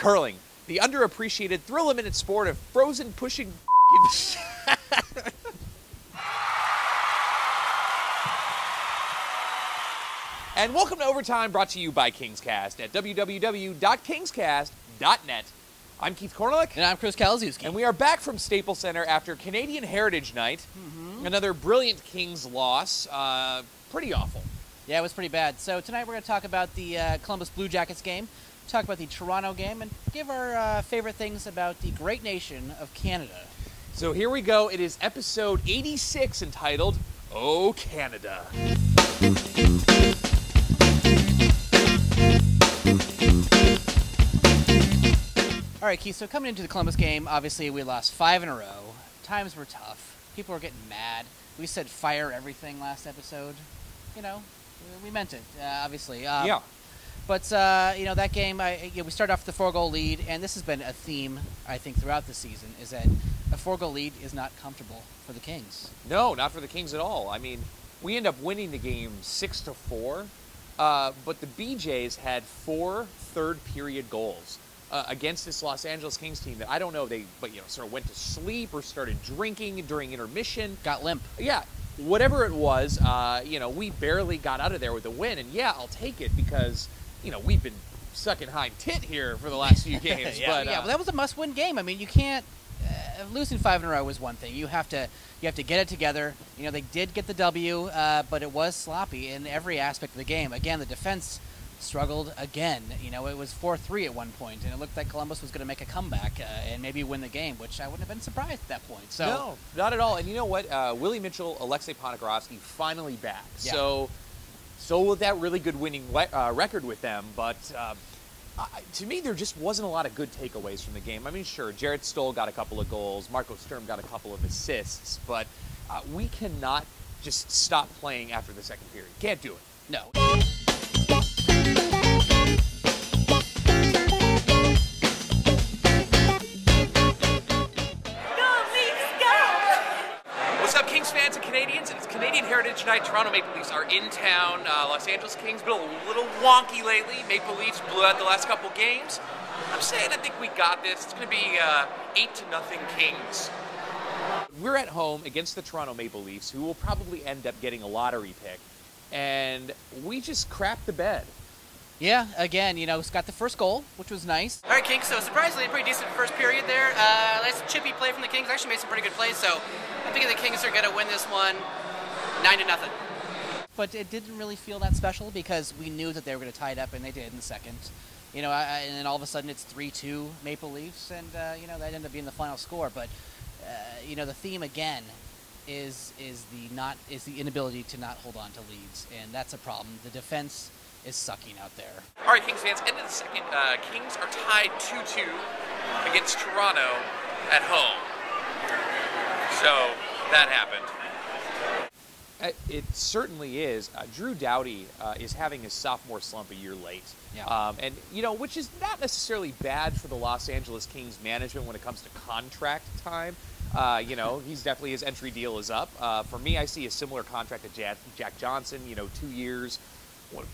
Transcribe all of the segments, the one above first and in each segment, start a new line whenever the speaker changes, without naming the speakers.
Curling, the underappreciated thrill-a-minute sport of frozen pushing. And welcome to Overtime, brought to you by Kingscast at www.kingscast.net. I'm Keith Kornelek.
And I'm Chris Kalaszewski.
And we are back from Staples Center after Canadian Heritage Night. Another brilliant Kings loss. Pretty awful.
Yeah, it was pretty bad. So tonight we're going to talk about the Columbus Blue Jackets game, talk about the Toronto game, and give our favorite things about the great nation of Canada.
So here we go. It is episode 86 entitled, Oh, Canada.
All right, Keith, so coming into the Columbus game, obviously we lost 5 in a row. Times were tough. People were getting mad. We said fire everything last episode. You know, we meant it, obviously.
Yeah.
But, you know, that game, we started off with the 4-goal lead, and this has been a theme, I think, throughout the season, is that a 4-goal lead is not comfortable for the Kings.
No, not for the Kings at all. I mean, we end up winning the game 6-4, but the BJs had 4 third-period goals against this Los Angeles Kings team that I don't know, sort of went to sleep or started drinking during intermission.
Got limp.
Yeah. Whatever it was, we barely got out of there with a win. And, yeah, I'll take it because, we've been sucking hind tit here for the last few games.
But that was a must-win game. I mean, you can't losing 5 in a row was one thing. You have to get it together. You know, they did get the W, but it was sloppy in every aspect of the game. Again, the defense struggled again. You know, it was 4-3 at one point, and it looked like Columbus was going to make a comeback and maybe win the game, which I wouldn't have been surprised at that point. So
no, not at all. And you know what? Willie Mitchell, Alexei Ponikarovsky finally back.
Yeah.
So with that really good winning record with them, but to me, there just wasn't a lot of good takeaways from the game. I mean, sure, Jarrett Stoll got a couple of goals, Marco Sturm got a couple of assists, but we cannot just stop playing after the second period. Can't do it.
No.
What's up, Kings fans and Canadians? It's Canadian Heritage Night. Toronto Maple Leafs are in town. Los Angeles Kings been a little wonky lately. Maple Leafs blew out the last couple games. I'm saying I think we got this. It's going to be 8-0 Kings. We're at home against the Toronto Maple Leafs, who will probably end up getting a lottery pick. And we just crapped the bed.
Yeah, again, it's got the first goal, which was nice.
All right, Kings, so surprisingly, pretty decent first period there. Nice chippy play from the Kings. Actually made some pretty good plays, so I'm thinking the Kings are going to win this one 9-0.
But it didn't really feel that special because we knew that they were going to tie it up, and they did in the second. And then all of a sudden it's 3-2 Maple Leafs, and, that ended up being the final score. But, the theme, again, is the inability to not hold on to leads, and that's a problem. The defense is sucking out there.
All right, Kings fans, end of the second. Kings are tied 2-2 against Toronto at home. So that happened. It certainly is. Drew Doughty is having his sophomore slump a year late.
Yeah.
Which is not necessarily bad for the Los Angeles Kings management when it comes to contract time. He's definitely, his entry deal is up. For me, I see a similar contract to Jack Johnson, 2 years, what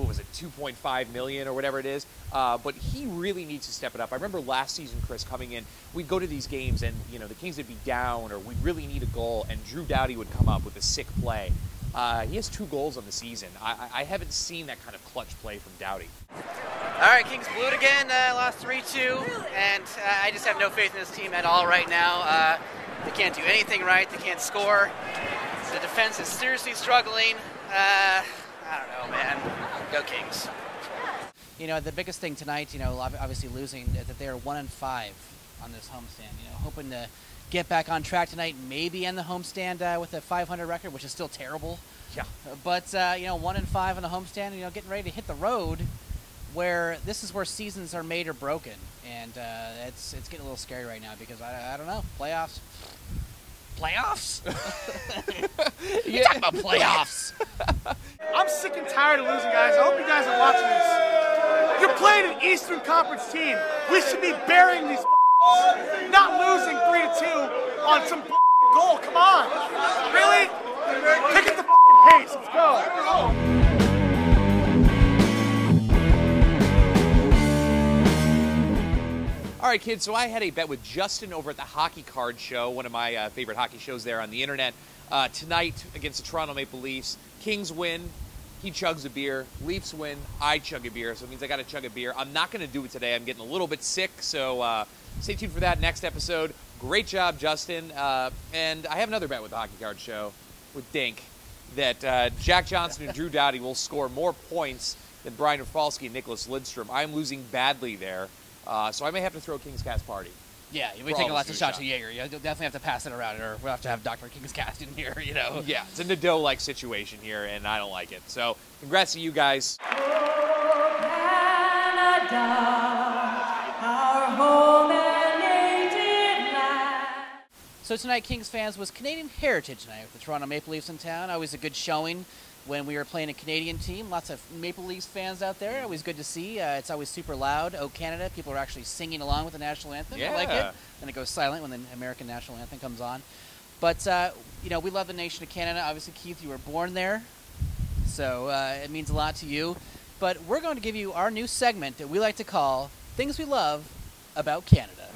was it, $2.5 million or whatever it is. But he really needs to step it up. I remember last season, Chris, coming in, we'd go to these games and, the Kings would be down or we'd really need a goal, and Drew Doughty would come up with a sick play. He has 2 goals on the season. I haven't seen that kind of clutch play from Doughty.
All right, Kings blew it again, lost 3-2, and I just have no faith in this team at all right now. They can't do anything right. They can't score. The defense is seriously struggling. I don't know, man. Go Kings.
The biggest thing tonight, obviously losing, that they are 1-5 on this homestand. Hoping to get back on track tonight, maybe end the homestand with a 500 record, which is still terrible.
Yeah.
But 1-5 on the homestand, getting ready to hit the road, where this is where seasons are made or broken, and it's getting a little scary right now because I don't know, playoffs. You're talking about playoffs.
I'm sick and tired of losing, guys. I hope you guys are watching this. You're playing an Eastern Conference team. We should be burying these not losing 3-2 on some goal. Come on. Really? Pick up the pace. Let's go.
All right, kids, so I had a bet with Justin over at the Hockey Card Show, one of my favorite hockey shows there on the internet. Tonight, against the Toronto Maple Leafs, Kings win, he chugs a beer. Leafs win, I chug a beer, so it means I got to chug a beer. I'm not going to do it today. I'm getting a little bit sick, so stay tuned for that next episode. Great job, Justin. And I have another bet with the Hockey Card Show with Dink that Jack Johnson and Drew Doughty will score more points than Brian Rafalski and Nicholas Lidstrom. I'm losing badly there. So I may have to throw a King's Cast party.
Yeah, you may take a lot of shots of Jaeger. You'll definitely have to pass it around, or we'll have to have Dr. King's Cast in here, you know.
Yeah, it's a Nadeau-like situation here, and I don't like it. So congrats to you guys.
Oh, Canada, our home and native land.
So tonight, Kings fans, was Canadian Heritage Night with the Toronto Maple Leafs in town. Always a good showing when we were playing a Canadian team. Lots of Maple Leafs fans out there. Always good to see. It's always super loud. Oh, Canada. People are actually singing along with the national anthem.
Yeah.
I like it. And it goes silent when the American national anthem comes on. But, you know, we love the nation of Canada. Obviously, Keith, you were born there. So it means a lot to you. But we're going to give you our new segment that we like to call Things We Love About Canada.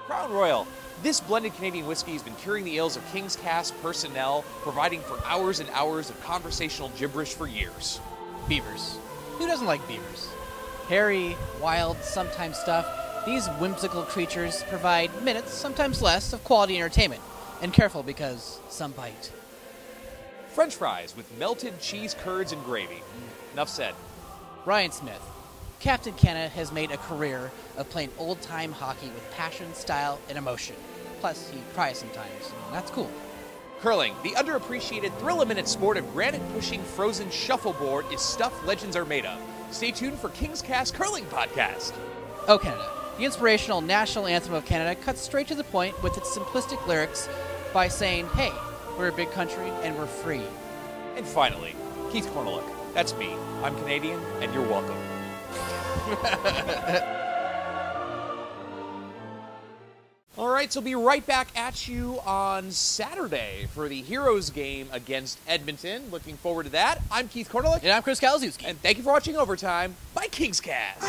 Crown Royal. This blended Canadian whiskey has been curing the ills of King's Cast personnel, providing for hours and hours of conversational gibberish for years.
Beavers. Who doesn't like beavers? Hairy, wild, sometimes stuff, these whimsical creatures provide minutes, sometimes less, of quality entertainment. And careful, because some bite.
French fries with melted cheese curds and gravy. Enough said.
Ryan Smith. Captain Canada has made a career of playing old-time hockey with passion, style, and emotion. Plus, he cries sometimes, and that's cool.
Curling, the underappreciated thrill-a-minute sport of granite-pushing frozen shuffleboard is stuff legends are made of. Stay tuned for King's Cast Curling Podcast.
Oh, Canada. The inspirational national anthem of Canada cuts straight to the point with its simplistic lyrics by saying, hey, we're a big country and we're free.
And finally, Keith Cornelick. That's me. I'm Canadian, and you're welcome. All right, so be right back at you on Saturday for the Heroes game against Edmonton. Looking forward to that. I'm Keith Cornelick.
And I'm Chris Kalzewski.
And thank you for watching Overtime by King's Cast.